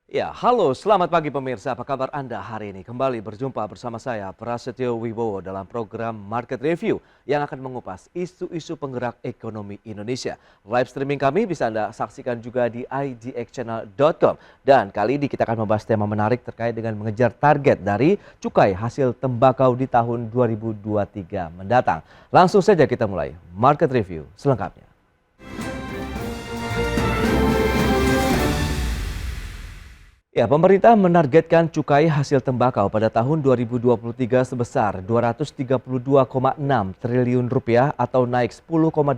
Ya, halo, selamat pagi pemirsa. Apa kabar Anda hari ini? Kembali berjumpa bersama saya, Prasetyo Wibowo, dalam program Market Review yang akan mengupas isu-isu penggerak ekonomi Indonesia. Live streaming kami bisa Anda saksikan juga di idxchannel.com. Dan kali ini kita akan membahas tema menarik terkait dengan mengejar target dari cukai hasil tembakau di tahun 2023 mendatang. Langsung saja kita mulai Market Review selengkapnya. Ya, pemerintah menargetkan cukai hasil tembakau pada tahun 2023 sebesar 232,6 triliun rupiah atau naik 10,8%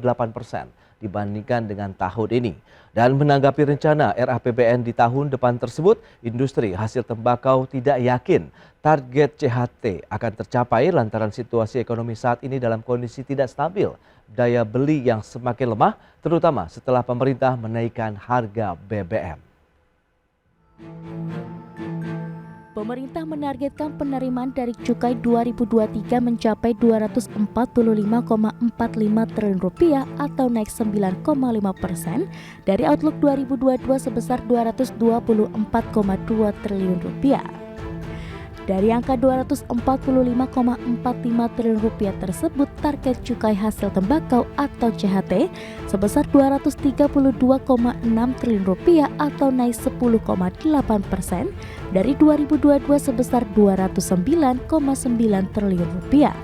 dibandingkan dengan tahun ini. Dan menanggapi rencana RAPBN di tahun depan tersebut, industri hasil tembakau tidak yakin target CHT akan tercapai lantaran situasi ekonomi saat ini dalam kondisi tidak stabil, daya beli yang semakin lemah, terutama setelah pemerintah menaikkan harga BBM. Pemerintah menargetkan penerimaan dari cukai 2023 mencapai 245,45 triliun rupiah atau naik 9,5% dari outlook 2022 sebesar 224,2 triliun rupiah. Dari angka 245,45 triliun rupiah tersebut, target cukai hasil tembakau atau CHT sebesar 232,6 triliun rupiah atau naik 10,8% dari 2022 sebesar 209,9 triliun rupiah.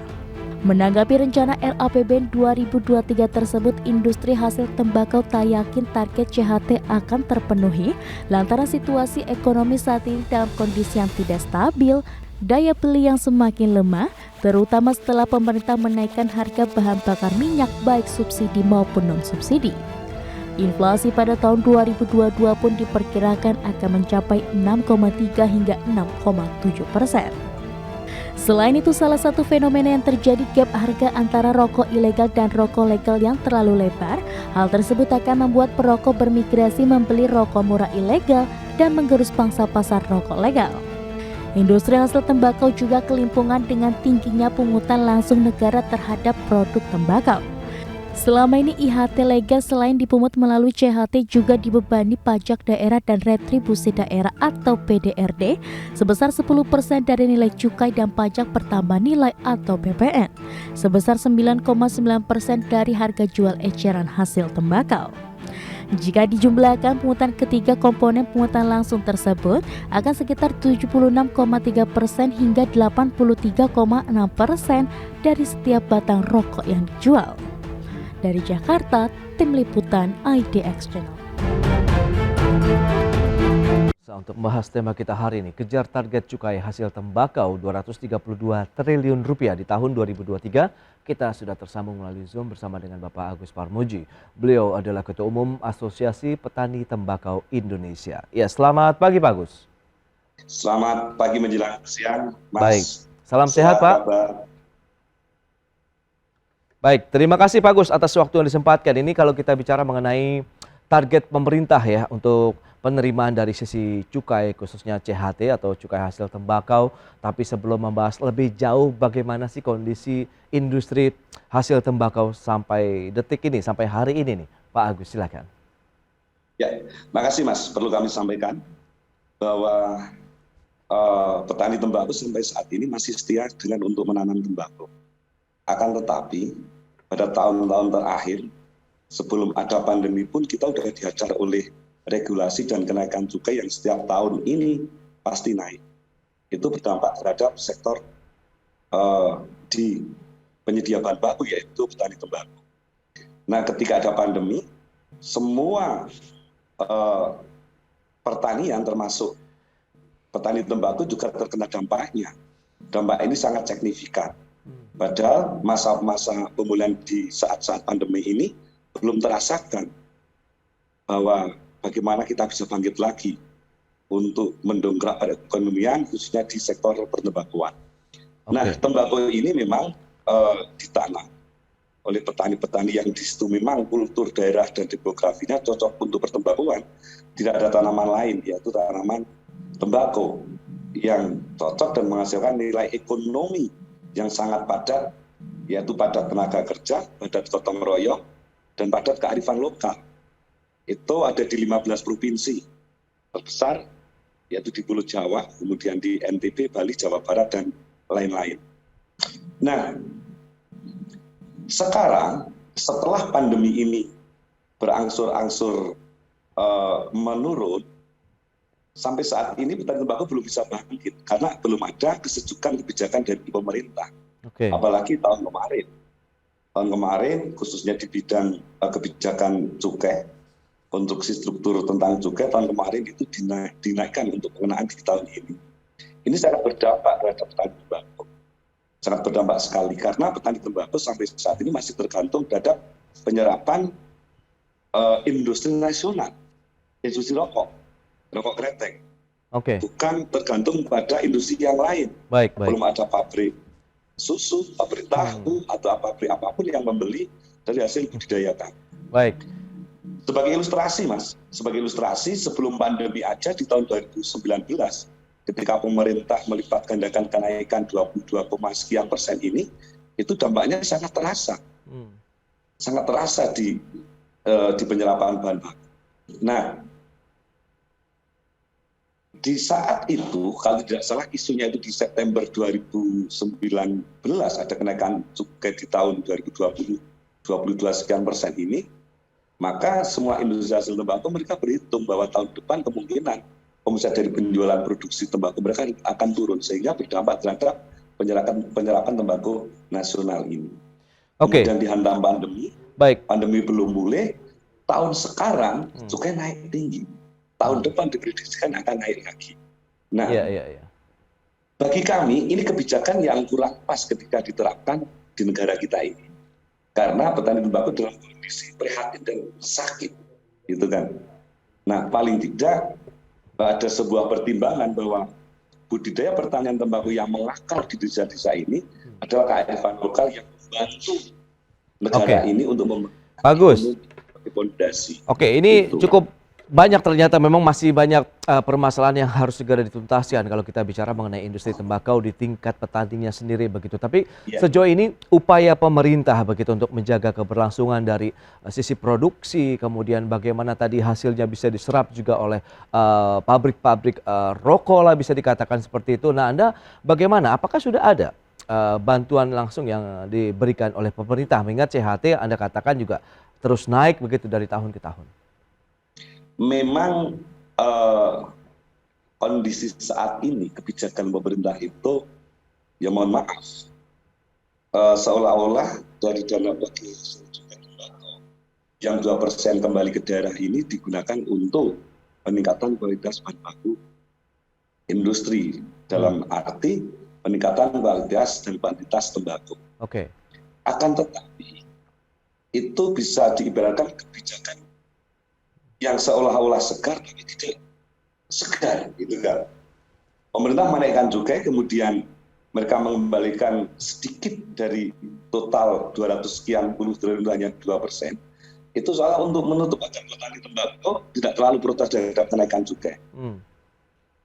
Menanggapi rencana RAPBN 2023 tersebut, industri hasil tembakau tak yakin target CHT akan terpenuhi lantaran situasi ekonomi saat ini dalam kondisi yang tidak stabil, daya beli yang semakin lemah, terutama setelah pemerintah menaikkan harga bahan bakar minyak baik subsidi maupun non-subsidi. Inflasi pada tahun 2022 pun diperkirakan akan mencapai 6,3 hingga 6,7%. Selain itu, salah satu fenomena yang terjadi gap harga antara rokok ilegal dan rokok legal yang terlalu lebar. Hal tersebut akan membuat perokok bermigrasi membeli rokok murah ilegal dan menggerus pangsa pasar rokok legal. Industri hasil tembakau juga kelimpungan dengan tingginya pungutan langsung negara terhadap produk tembakau. Selama ini IHT legal selain dipungut melalui CHT juga dibebani pajak daerah dan retribusi daerah atau PDRD sebesar 10% dari nilai cukai dan pajak pertambahan nilai atau PPN sebesar 9,9% dari harga jual eceran hasil tembakau. Jika dijumlahkan, pungutan ketiga komponen pungutan langsung tersebut akan sekitar 76,3% hingga 83,6% dari setiap batang rokok yang dijual. Dari Jakarta, tim liputan IDX Channel. Untuk membahas tema kita hari ini, kejar target cukai hasil tembakau 232 triliun rupiah di tahun 2023, kita sudah tersambung melalui Zoom bersama dengan Bapak Agus Parmuji. Beliau adalah Ketua Umum Asosiasi Petani Tembakau Indonesia. Ya, selamat pagi Pak Agus. Selamat pagi menjelang siang, Mas. Baik, salam sehat Pak. Kabar? Baik, terima kasih Pak Gus atas waktu yang disempatkan. Ini kalau kita bicara mengenai target pemerintah ya untuk penerimaan dari sisi cukai khususnya CHT atau cukai hasil tembakau. Tapi sebelum membahas lebih jauh bagaimana sih kondisi industri hasil tembakau sampai detik ini, sampai hari ini nih Pak Agus, silakan. Ya, makasih Mas. Perlu kami sampaikan bahwa petani tembakau sampai saat ini masih setia dengan untuk menanam tembakau. Akan tetapi pada tahun-tahun terakhir sebelum ada pandemi pun kita sudah dihajar oleh regulasi dan kenaikan cukai yang setiap tahun ini pasti naik. Itu berdampak terhadap sektor di penyedia bahan baku yaitu petani tembakau. Nah, ketika ada pandemi, semua pertanian termasuk petani tembakau juga terkena dampaknya. Dampak ini sangat signifikan. Padahal masa-masa pemulihan di saat-saat pandemi ini belum terasakan bahwa bagaimana kita bisa bangkit lagi untuk mendongkrak perekonomian khususnya di sektor pertembakauan. Okay. Nah, tembakau ini memang ditanam oleh petani-petani yang di situ memang kultur daerah dan demografinya cocok untuk pertembakauan. Tidak ada tanaman lain, yaitu tanaman tembakau yang cocok dan menghasilkan nilai ekonomi yang sangat padat, yaitu padat tenaga kerja, padat gotong royong, dan padat kearifan lokal. Itu ada di 15 provinsi terbesar yaitu di Pulau Jawa, kemudian di NTB, Bali, Jawa Barat, dan lain-lain. Nah, sekarang setelah pandemi ini berangsur-angsur menurun, sampai saat ini petani tembakau belum bisa bangkit karena belum ada kesejukan kebijakan dari pemerintah. Apalagi tahun kemarin khususnya di bidang kebijakan cukai, konstruksi struktur tentang cukai tahun kemarin itu dinaikkan untuk pengenaan di tahun ini. Ini sangat berdampak terhadap petani tembakau. Sangat berdampak sekali karena petani tembakau sampai saat ini masih tergantung terhadap penyerapan industri nasional, industri rokok kretek. Bukan tergantung pada industri yang lain. Belum ada pabrik susu, pabrik tahu, atau pabrik apapun yang membeli dari hasil budidaya kami. Sebagai ilustrasi, Mas, sebelum pandemi aja di tahun 2019, ketika pemerintah melipat gandakan kenaikan 22, sekian persen ini, itu dampaknya sangat terasa. Sangat terasa di penyerapan bahan baku. Nah, di saat itu, kalau tidak salah isunya itu di September 2019 ada kenaikan cukai di tahun 2020, 22 sekian persen ini, maka semua industri hasil tembakau mereka berhitung bahwa tahun depan kemungkinan omset dari penjualan produksi tembakau mereka akan turun, sehingga berdampak terhadap penyerapan tembakau nasional ini. Kemudian dihantam pandemi, pandemi belum mulai, tahun sekarang cukai naik tinggi. Tahun depan diprediksikan akan naik lagi. Nah, bagi kami ini kebijakan yang kurang pas ketika diterapkan di negara kita ini. Karena petani tembakau dalam kondisi prihatin dan sakit, gitu kan. Nah, paling tidak ada sebuah pertimbangan bahwa budidaya pertanian tembakau yang mengakar di desa-desa ini adalah kearifan lokal yang membantu negara ini untuk membangun fondasi. Ini cukup banyak, ternyata memang masih banyak permasalahan yang harus segera dituntaskan kalau kita bicara mengenai industri tembakau di tingkat petaninya sendiri begitu. Tapi sejauh ini upaya pemerintah begitu untuk menjaga keberlangsungan dari sisi produksi, kemudian bagaimana tadi hasilnya bisa diserap juga oleh pabrik-pabrik rokok lah bisa dikatakan seperti itu. Nah, Anda bagaimana? Apakah sudah ada bantuan langsung yang diberikan oleh pemerintah? Mengingat CHT Anda katakan juga terus naik begitu dari tahun ke tahun. Memang kondisi saat ini kebijakan pemerintah itu, ya mohon maaf, seolah-olah dari dana bagi yang 2% kembali ke daerah ini digunakan untuk peningkatan kualitas bahan baku industri, dalam arti peningkatan kualitas dan kuantitas tembakau. Akan tetapi itu bisa diibaratkan kebijakan yang seolah-olah segar tapi tidak segar, gitu kan. Pemerintah menaikkan cukai, kemudian mereka mengembalikan sedikit dari total 200 sekian puluh triliun hanya 2%. Itu soal untuk menutup agar petani tembakau tidak terlalu protes terhadap kenaikan cukai.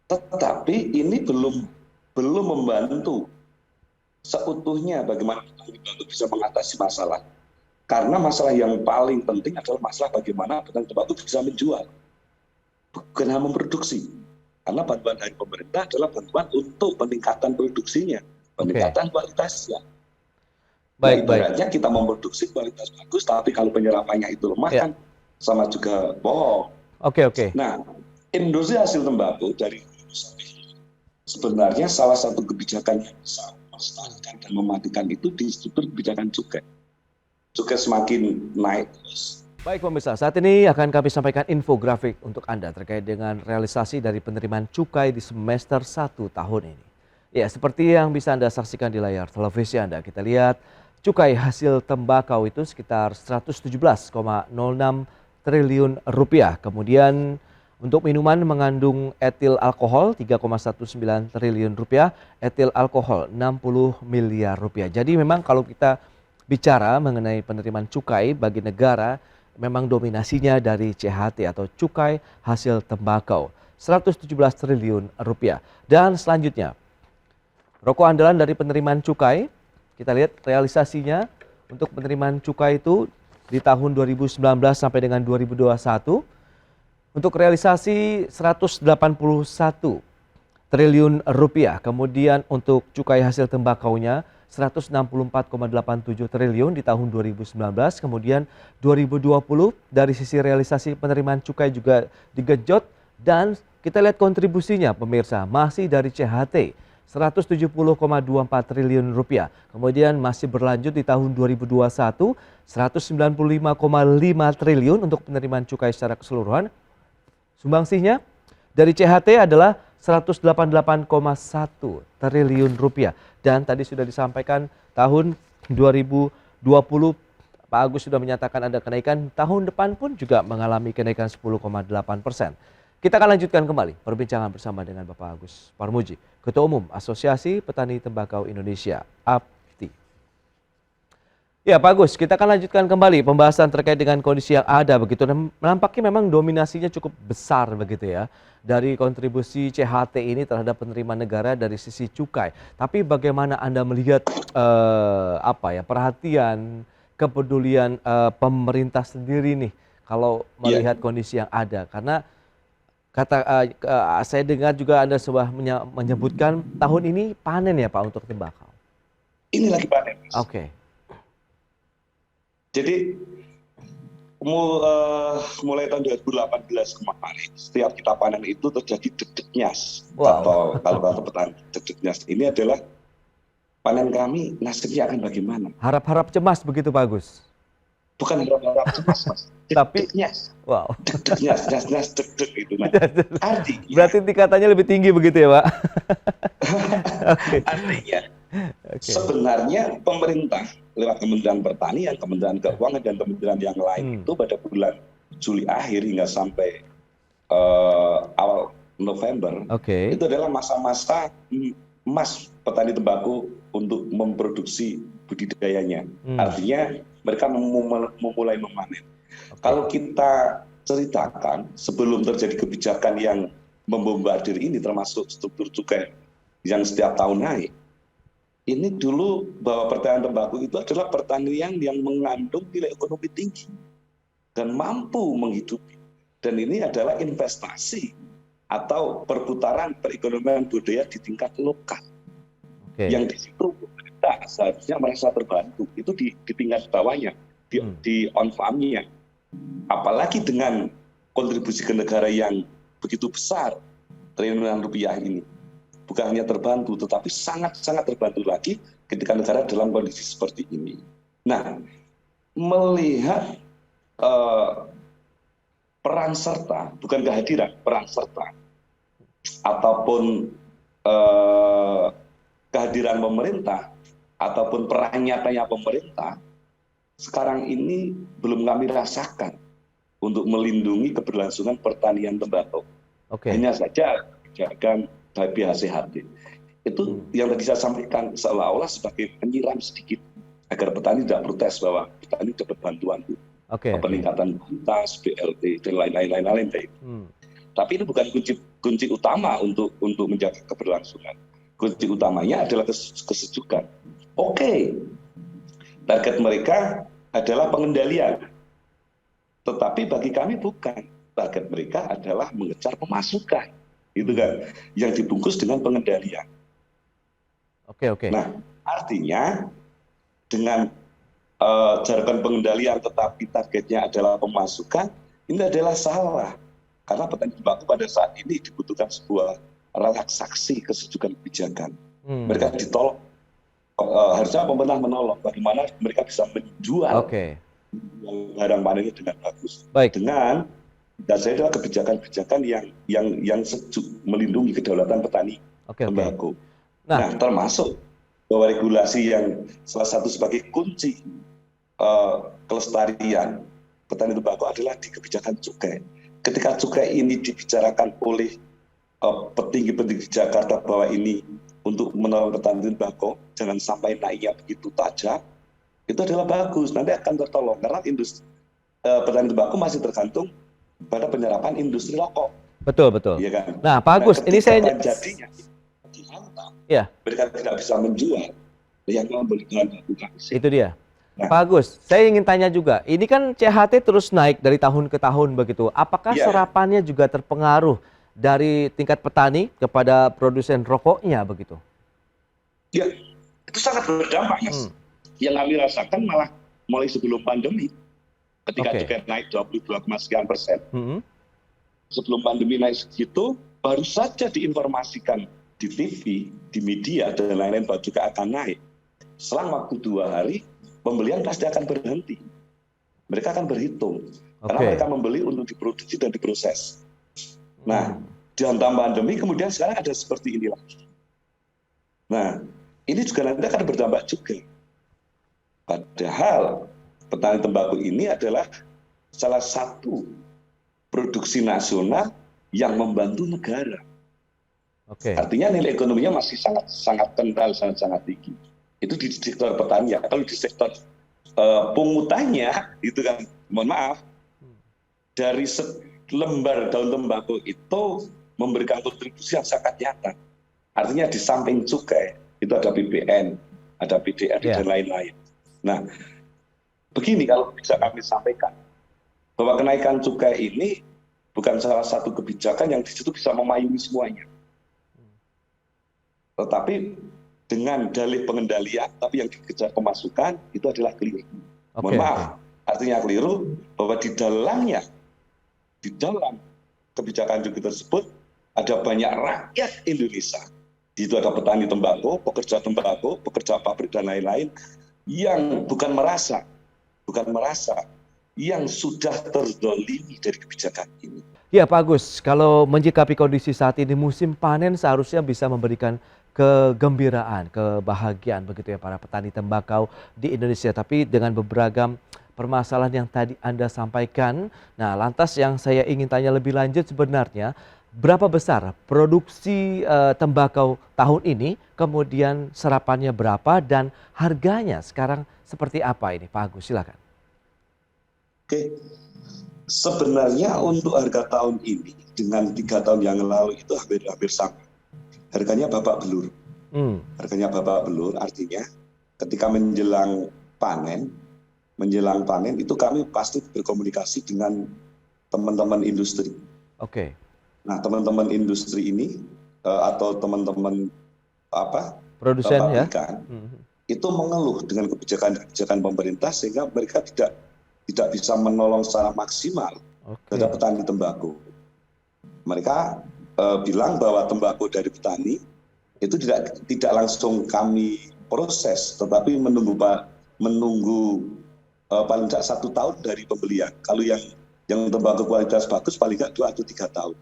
Tetapi ini belum membantu seutuhnya bagaimana petani tembakau bisa mengatasi masalah. Karena masalah yang paling penting adalah masalah bagaimana petani tembakau bisa menjual, bukan hanya memproduksi. Karena bantuan dari pemerintah adalah bantuan untuk peningkatan produksinya, peningkatan kualitasnya. Ibaratnya kita memproduksi kualitas bagus, tapi kalau penyerapannya itu lemah kan sama juga bohong. Nah, industri hasil tembakau dari hulu sampai hilir sebenarnya salah satu kebijakan yang bisa melestarikan dan mematikan itu di struktur kebijakan cukai. Cukai semakin naik terus. Baik pemirsa, saat ini akan kami sampaikan infografik untuk Anda terkait dengan realisasi dari penerimaan cukai di semester 1 tahun ini. Ya, seperti yang bisa Anda saksikan di layar televisi Anda, kita lihat cukai hasil tembakau itu sekitar 117,06 triliun rupiah. Kemudian untuk minuman mengandung etil alkohol 3,19 triliun rupiah, etil alkohol 60 miliar rupiah. Jadi memang kalau kita bicara mengenai penerimaan cukai bagi negara, memang dominasinya dari CHT atau cukai hasil tembakau 117 triliun rupiah. Dan selanjutnya, rokok andalan dari penerimaan cukai, kita lihat realisasinya untuk penerimaan cukai itu di tahun 2019 sampai dengan 2021 Untuk realisasi 181 triliun rupiah, kemudian untuk cukai hasil tembakaunya 164,87 triliun di tahun 2019, kemudian 2020 dari sisi realisasi penerimaan cukai juga digenjot dan kita lihat kontribusinya pemirsa masih dari CHT 170,24 triliun rupiah. Kemudian masih berlanjut di tahun 2021 195,5 triliun untuk penerimaan cukai secara keseluruhan. Sumbangsinya dari CHT adalah 188,1 triliun rupiah. Dan tadi sudah disampaikan tahun 2020 Pak Agus sudah menyatakan ada kenaikan, tahun depan pun juga mengalami kenaikan 10,8%. Kita akan lanjutkan kembali perbincangan bersama dengan Bapak Agus Parmuji, Ketua Umum Asosiasi Petani Tembakau Indonesia, APTI. Ya Pak Agus, kita akan lanjutkan kembali pembahasan terkait dengan kondisi yang ada begitu. Nampaknya memang dominasinya cukup besar begitu ya dari kontribusi CHT ini terhadap penerimaan negara dari sisi cukai. Tapi bagaimana Anda melihat perhatian, kepedulian pemerintah sendiri nih kalau melihat kondisi yang ada? Karena saya dengar juga Anda sudah menyebutkan tahun ini panen ya Pak untuk tembakau. Ini lagi panen. Oke. Jadi mulai tahun 2018 kemarin, setiap kita panen itu terjadi deg-degnyas. Atau kalau bahasa petani, deg-degnyas ini adalah panen kami nasibnya akan bagaimana. Harap-harap cemas begitu Pak Agus? Bukan harap-harap cemas, Mas. Deg-degnyas. Wow. Deg-degnyas, nyas deg-deg itu, Mas. Artinya, berarti tingkatannya lebih tinggi begitu ya Pak? Artinya, sebenarnya pemerintah lewat Kementerian Pertanian, Kementerian Keuangan, dan kementerian yang lain itu pada bulan Juli akhir hingga sampai awal November, itu adalah masa-masa emas petani tembakau untuk memproduksi budidayanya. Artinya mereka memulai memanen. Kalau kita ceritakan sebelum terjadi kebijakan yang membombardir ini, termasuk struktur cukai yang setiap tahun naik, ini dulu bahwa pertanian tembakau itu adalah pertanian yang mengandung nilai ekonomi tinggi dan mampu menghidupi. Dan ini adalah investasi atau perputaran perekonomian budaya di tingkat lokal. Yang di situ pemerintah seharusnya merasa terbantu. Itu di tingkat bawahnya, di on farm-nya. Apalagi dengan kontribusi ke negara yang begitu besar, triliunan rupiah ini. Bukan hanya terbantu, tetapi sangat-sangat terbantu lagi ketika negara dalam kondisi seperti ini. Nah, melihat peran serta, bukan kehadiran, peran serta, ataupun kehadiran pemerintah, ataupun peran nyatanya pemerintah, sekarang ini belum kami rasakan untuk melindungi keberlangsungan pertanian tembakau. Hanya saja kebijakan BHCHT. Itu yang tadi saya sampaikan seolah-olah sebagai penyiram sedikit agar petani tidak protes bahwa petani dapat bantuan peningkatan kualitas, BLT, dan lain-lain. Tapi itu bukan kunci utama untuk menjaga keberlangsungan. Kunci utamanya adalah kesejukan. Target mereka adalah pengendalian. Tetapi bagi kami bukan. Target mereka adalah mengejar pemasukan. Itu kan yang dibungkus dengan pengendalian. Nah, artinya dengan jargon pengendalian tetapi targetnya adalah pemasukan, ini adalah salah. Karena petani tembakau pada saat ini dibutuhkan sebuah relaksasi kesejukan kebijakan. Mereka ditolong, harusnya pemerintah menolong bagaimana mereka bisa menjual barang panennya dengan bagus. Dengan dasarnya adalah kebijakan-kebijakan yang sejuk melindungi kedaulatan petani tembakau. Nah, termasuk bahwa regulasi yang salah satu sebagai kunci kelestarian petani tembakau adalah di kebijakan cukai. Ketika cukai ini dibicarakan oleh petinggi-petinggi di Jakarta bahwa ini untuk menolong petani tembakau, jangan sampai naiknya begitu tajam, itu adalah bagus, nanti akan tertolong. Karena industri petani tembakau masih tergantung pada penyerapan industri rokok. Betul. Ya kan? Nah Pak Agus, ini saya jadinya dihantam, mereka tidak bisa menjual, yang memberikan baku. Itu dia. Nah, Pak Agus, saya ingin tanya juga, ini kan CHT terus naik dari tahun ke tahun begitu. Apakah ya, serapannya juga terpengaruh dari tingkat petani kepada produsen rokoknya begitu? ya itu sangat berdampak, Mas. Hmm, Yang kami rasakan malah mulai sebelum pandemi, ketika Oke. cukai naik 22,sekian%, Hmm, sebelum pandemi naik segitu, baru saja diinformasikan di TV, di media, dan lain-lain bahwa cukai akan naik. Selang waktu 2 hari, pembelian pasti akan berhenti. Mereka akan berhitung, karena Oke. mereka membeli untuk diproduksi dan diproses. Nah, Hmm, di hantam pandemi, kemudian sekarang ada seperti ini lagi. Nah, ini juga nanti akan berdampak juga. Padahal petani tembakau ini adalah salah satu produksi nasional yang membantu negara. Oke. Artinya nilai ekonominya masih sangat kental, sangat tinggi. Itu di sektor pertanian. Kalau di sektor pungutannya, itu kan, mohon maaf, dari lembar daun tembakau itu memberikan kontribusi yang sangat nyata. Artinya di samping cukai, itu ada BPN, ada PDR, Ya. dan lain-lain. Nah, begini kalau bisa kami sampaikan, bahwa kenaikan cukai ini bukan salah satu kebijakan yang di situ bisa memayungi semuanya. Tetapi dengan dalih pengendalian, tapi yang dikejar pemasukan, itu adalah keliru. Oke. Mohon maaf, artinya keliru bahwa di dalam kebijakan cukai tersebut, ada banyak rakyat Indonesia. Di situ ada petani tembakau, pekerja pabrik, dan lain-lain, yang bukan merasa, yang sudah terzolimi dari kebijakan ini. Ya Pak Agus, kalau menyikapi kondisi saat ini musim panen seharusnya bisa memberikan kegembiraan, kebahagiaan begitu ya para petani tembakau di Indonesia. Tapi dengan beragam permasalahan yang tadi Anda sampaikan, nah lantas yang saya ingin tanya lebih lanjut sebenarnya, berapa besar produksi tembakau tahun ini, kemudian serapannya berapa dan harganya sekarang seperti apa ini Pak Agus, silakan. Oke, sebenarnya untuk harga tahun ini dengan 3 tahun yang lalu itu hampir sama. Harganya babak belur. Harganya babak belur artinya ketika menjelang panen itu kami pasti berkomunikasi dengan teman-teman industri. Oke. Nah, teman-teman industri ini atau teman-teman Produsen ya. pabrikan itu mengeluh dengan kebijakan pemerintah sehingga mereka tidak bisa menolong secara maksimal terhadap petani tembakau. Mereka bilang bahwa tembakau dari petani itu tidak langsung kami proses, tetapi menunggu paling tidak 1 tahun dari pembelian. Kalau yang tembakau kualitas bagus paling tidak 2 atau 3 tahun.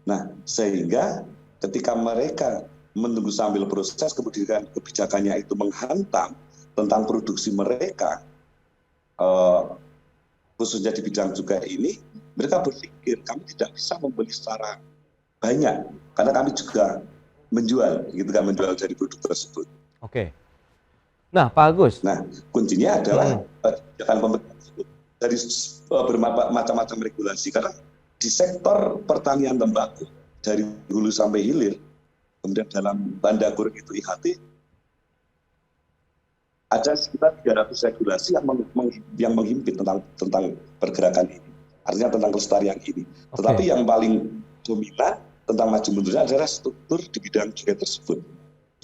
Nah, sehingga ketika mereka menunggu sambil proses, kemudian kebijakannya itu menghantam tentang produksi mereka, khususnya di bidang cukai ini, mereka berpikir kami tidak bisa membeli secara banyak, karena kami juga menjual dari produk tersebut. Oke. Nah, Pak Agus. Nah, kuncinya adalah kebijakan pemerintah tersebut dari bermacam-macam regulasi, karena di sektor pertanian tembakau dari hulu sampai hilir, kemudian dalam tanda kurung itu IHT, ada sekitar 300 regulasi yang menghimpit tentang pergerakan ini, artinya tentang kelestarian ini. Tetapi yang paling dominan tentang maju mundurnya adalah struktur di bidang cukai tersebut.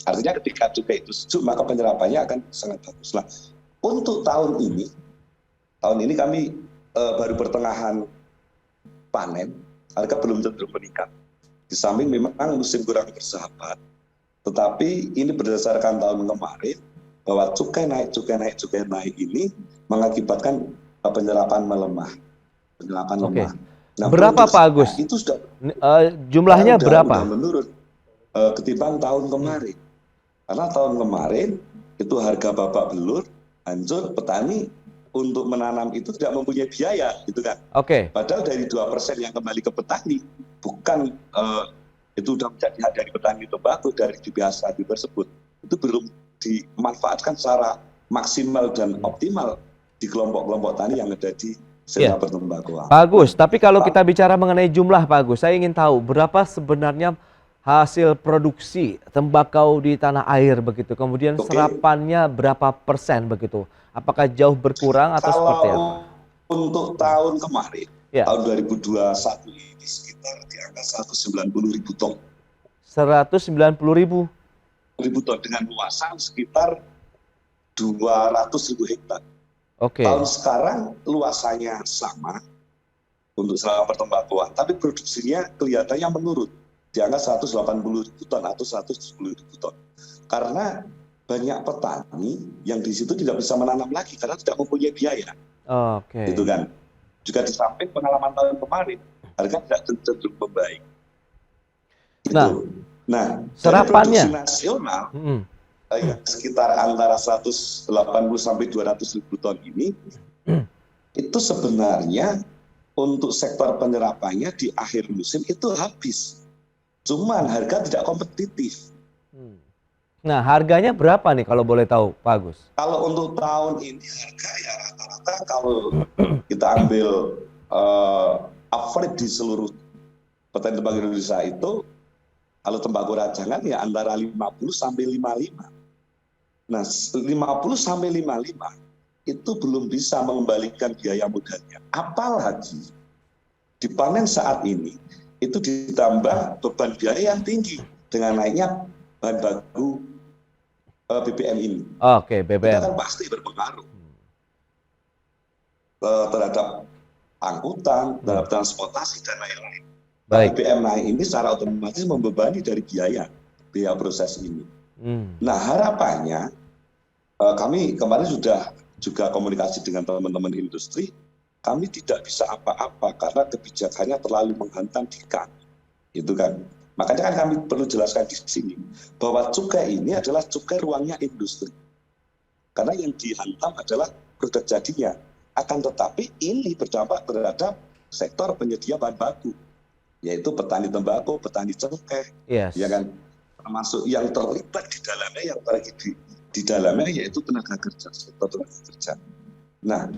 Artinya ketika cukai itu sejuk, maka penyerapannya akan sangat bagus. Nah, untuk tahun ini kami baru pertengahan panen, harga belum cenderung meningkat. Di samping memang musim kurang bersahabat, tetapi ini berdasarkan tahun kemarin bahwa cukai naik ini mengakibatkan penyerapan melemah. Lemah. Nah, berapa Pak Agus? Itu sudah jumlahnya berapa? Sudah menurun ketimbang tahun kemarin. Karena tahun kemarin itu harga babak belur, hancur, petani untuk menanam itu tidak mempunyai biaya, gitu kan. Padahal dari 2% yang kembali ke petani, bukan itu sudah menjadi hak dari petani tembakau dari DBH tersebut. Itu belum dimanfaatkan secara maksimal dan optimal di kelompok-kelompok tani yang ada di sentra pertembakauan. Pak Agus, tapi kalau kita bicara mengenai jumlah Pak Agus, saya ingin tahu berapa sebenarnya hasil produksi tembakau di tanah air begitu. Kemudian Oke. serapannya berapa persen begitu? Apakah jauh berkurang atau seperti apa? Kalau untuk tahun kemarin, Ya, tahun 2021 ini sekitar di angka 190.000 ton. 190.000. Dengan luasan sekitar 200.000 hektar. Oke. Tahun sekarang luasannya sama untuk selama pertembakuan, tapi produksinya kelihatannya menurun di angka 180.000 ton atau 170.000 ton. Karena banyak petani yang di situ tidak bisa menanam lagi karena tidak mempunyai biaya. Oke. Itu kan. Juga di samping pengalaman tahun kemarin, harga tidak cenderung membaik. Itu. Nah, serapannya? dari produksi nasional, Mm-mm. sekitar antara 180 sampai 200.000 ton ini, itu sebenarnya untuk sektor penyerapannya di akhir musim itu habis. Cuman harga tidak kompetitif. Nah, harganya berapa nih kalau boleh tahu, Pak Agus? Kalau untuk tahun ini harga ya rata-rata kalau kita ambil average di seluruh petani tembakau Indonesia itu, kalau tembakau rajangan ya antara 50 sampai 55. Nah, 50 sampai 55 itu belum bisa mengembalikan biaya modalnya. Apalagi dipanen saat ini itu ditambah beban biaya yang tinggi dengan naiknya bahan baku BBM ini. Oke, Itu BBM. kan pasti berpengaruh terhadap angkutan, terhadap transportasi dan lain-lain. Baik. BBM naik ini secara otomatis membebani dari biaya proses ini. Nah, harapannya kami kemarin sudah juga komunikasi dengan teman-teman industri, kami tidak bisa apa-apa karena kebijakannya terlalu menghantam di kami. Itu kan. Makanya kan kami perlu jelaskan di sini bahwa cukai ini adalah cukai ruangnya industri. Karena yang dihantam adalah produk jadinya. Akan tetapi ini berdampak terhadap sektor penyedia bahan baku, yaitu petani tembakau, petani cengkeh, Yes. ya kan, termasuk yang terlibat di dalamnya, yang terlibat di dalamnya yaitu tenaga kerja, sektor tenaga kerja. Nah,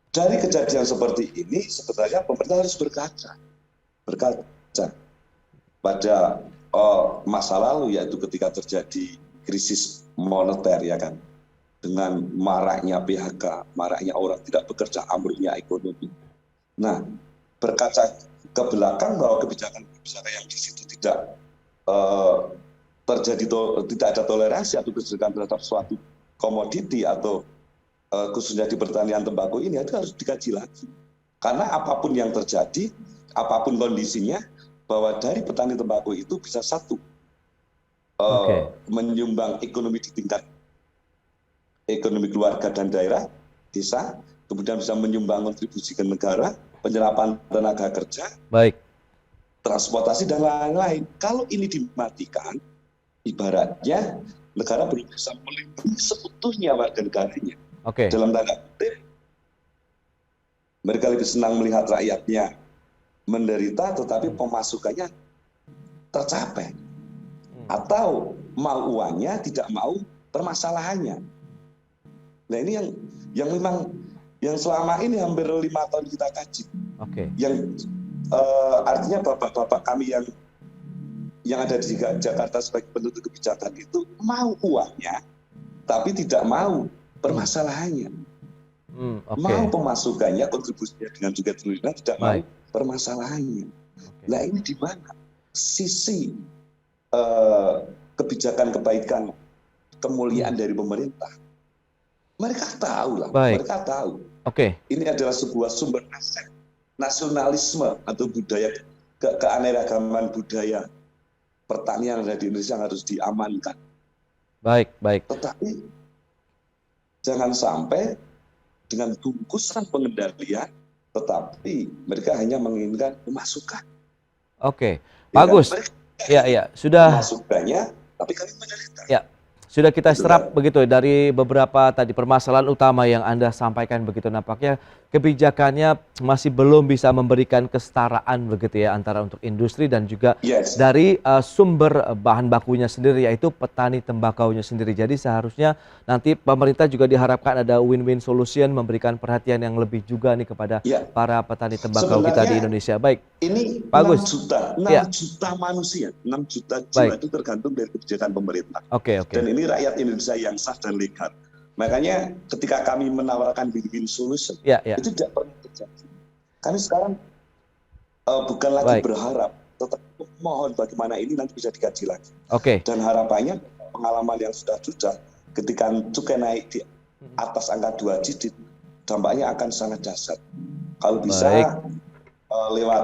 dari kejadian seperti ini sebenarnya pemerintah harus berkaca pada masa lalu, yaitu ketika terjadi krisis moneter, ya kan, dengan maraknya PHK, maraknya orang tidak bekerja, ambruknya ekonomi. Nah, berkaca ke belakang bahwa kebijakan-kebijakan yang di situ tidak tidak ada toleransi atau kebijakan terhadap suatu komoditi atau khususnya di pertanian tembakau ini, itu harus dikaji lagi. Karena apapun yang terjadi, apapun kondisinya, bahwa dari petani tembakau itu bisa satu, menyumbang ekonomi di tingkat ekonomi keluarga dan daerah, desa, kemudian bisa menyumbang kontribusi ke negara, penyerapan tenaga kerja, Baik. transportasi, dan lain-lain. Kalau ini dimatikan, ibaratnya negara belum bisa melindungi seutuhnya warga negaranya. Oke. Dalam tanda kutip, mereka lebih senang melihat rakyatnya menderita, tetapi pemasukannya tercapai. Atau mau uangnya, tidak mau permasalahannya. Nah, ini yang memang yang selama ini hampir 5 tahun kita kaji. Oke. Yang artinya bapak-bapak kami yang ada di Jakarta sebagai penentu kebijakan itu mau uangnya, tapi tidak mau permasalahannya. Mau pemasukannya, kontribusinya dengan juga triliunan, tidak mau permasalahannya. Nah, ini di mana sisi kebijakan kebaikan, kemuliaan dari pemerintah? Mereka tahu lah, mereka tahu. Ini adalah sebuah sumber aset nasionalisme atau budaya keanekaragaman budaya pertanian yang ada di Indonesia yang harus diamankan. Baik. Tetapi jangan sampai dengan bungkusan pengendalian, tetapi mereka hanya menginginkan pemasukan. Oke, bagus. Ya, sudah. Masukannya, tapi kami menderita. Ya, sudah kita serap begitu dari beberapa tadi permasalahan utama yang Anda sampaikan begitu. Nampaknya kebijakannya masih belum bisa memberikan kesetaraan begitu ya antara untuk industri dan juga dari sumber bahan bakunya sendiri, yaitu petani tembakaunya sendiri. Jadi seharusnya nanti pemerintah juga diharapkan ada win-win solution, memberikan perhatian yang lebih juga nih kepada para petani tembakau kita di Indonesia. Baik. Ini Bagus. 6 Ya. juta manusia, 6 juta jiwa Baik. itu tergantung dari kebijakan pemerintah. Oke. Dan ini rakyat Indonesia yang sah dan legal. Makanya ketika kami menawarkan win-win solution, Ya. itu tidak pernah terjadi. Kami sekarang bukan lagi Baik. berharap, tetapi mohon bagaimana ini nanti bisa dikaji lagi. Oke. Dan harapannya pengalaman yang sudah ketika cukai naik di atas angka 2 digit, dampaknya akan sangat dahsyat. Kalau bisa Baik. lewat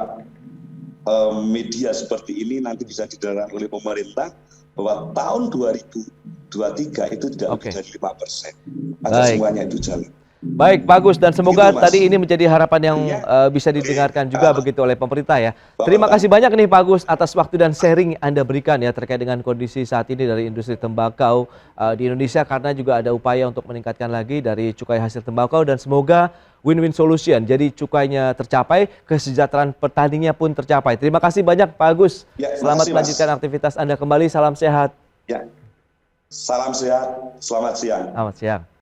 media seperti ini nanti bisa didengar oleh pemerintah bahwa tahun 2023 itu tidak lebih dari 5%. Agar Baik. semuanya itu jalan. Baik, bagus, dan semoga Gitu, Mas. tadi ini menjadi harapan yang bisa didengarkan juga begitu oleh pemerintah ya. Terima kasih banyak nih Pak Agus atas waktu dan sharing Anda berikan ya terkait dengan kondisi saat ini dari industri tembakau di Indonesia, karena juga ada upaya untuk meningkatkan lagi dari cukai hasil tembakau, dan semoga win-win solution. Jadi cukainya tercapai, kesejahteraan petaninya pun tercapai. Terima kasih banyak Pak Agus. Ya, Selamat makasih, Mas. melanjutkan aktivitas Anda kembali. Salam sehat. Ya. Salam sehat, selamat siang. Selamat siang.